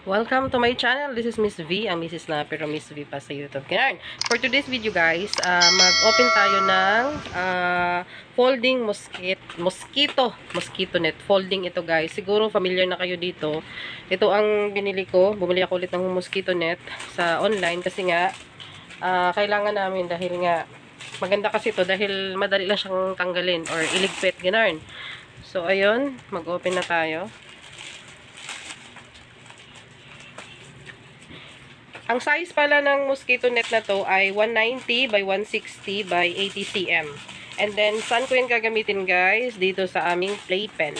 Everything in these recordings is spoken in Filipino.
Welcome to my channel. This is Miss V, ang Mrs. na pero Miss V pa sa YouTube. Ganyan. For today's video guys, mag-open tayo ng folding mosquito net. Folding ito guys. Siguro familiar na kayo dito. Ito ang binili ko. Bumili ako ulit ng mosquito net sa online kasi nga kailangan namin dahil nga maganda kasi ito dahil madali lang siyang tanggalin or iligpit. Ganyan. So ayun, mag-open na tayo. Ang size pala ng mosquito net na to ay 190 by 160 by 80 cm. And then, saan ko yung gagamitin guys? Dito sa aming playpen.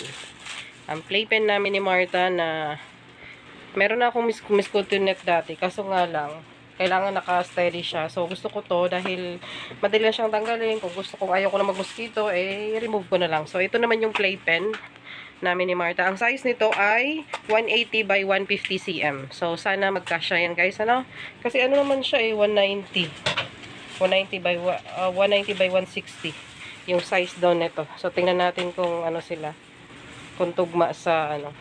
Ang playpen namin ni Martha na meron na akong mosquito net dati. Kaso nga lang, kailangan naka-steady siya. So, gusto ko to dahil madali lang siyang tanggalin. Kung gusto kong ayaw ko na mag-mosquito, remove ko na lang. So, ito naman yung playpen namin ni Martha. Ang size nito ay 180 by 150 cm. So, sana magkasya yan guys, ano? Kasi ano naman siya 190 by 160 yung size daw nito. So, tingnan natin kung ano sila. Kung tugma sa ano.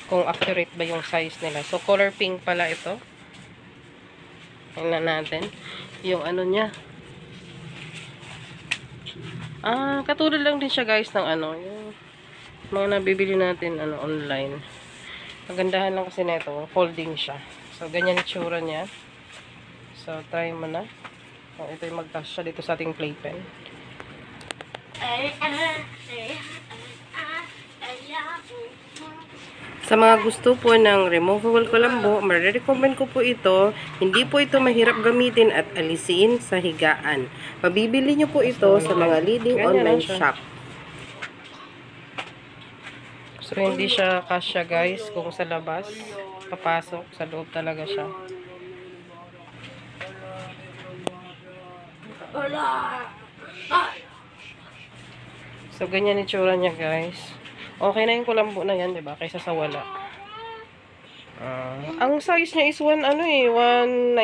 Kung accurate ba yung size nila. So, color pink pala ito. Tingnan natin. Yung ano niya. Katulad lang din siya guys ng ano, yung mga nabibili natin ano online. Magandahan lang kasi nito, folding siya. So ganyan itsura niya. So try mo na. So, ito yung magkasya dito sa ating playpen. Sa mga gusto po ng removable kulambo, marirecommend ko po ito. Hindi po ito mahirap gamitin at alisin sa higaan. Mabibili nyo po ito sa mga leading online shop. So, hindi siya kasya guys kung sa labas. Papasok, sa loob talaga siya. So, ganyan itsura niya guys. Okay na yung kulambo na yan, diba? Kaysa sa wala. Ang size niya is 190.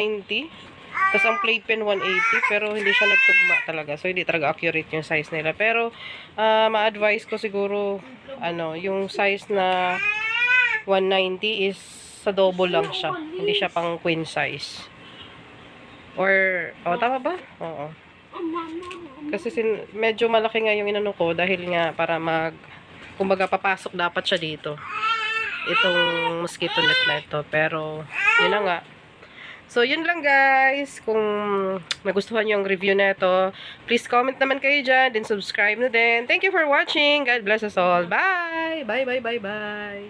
Tapos ang playpen 180. Pero hindi siya nagtugma talaga. So, hindi talaga accurate yung size nila. Pero, ma-advise ko siguro, yung size na 190 is sa double lang siya. Hindi siya pang queen size. Or, tama ba? Oo. Kasi medyo malaki nga yung inano ko dahil nga para kumbaga papasok dapat siya dito. Itong mosquito net na ito. Pero, yun na nga. So, yun lang guys. Kung nagustuhan nyo yung review na ito, please comment naman kayo dyan. Then subscribe na din. Thank you for watching. God bless us all. Bye! Bye, bye, bye, bye.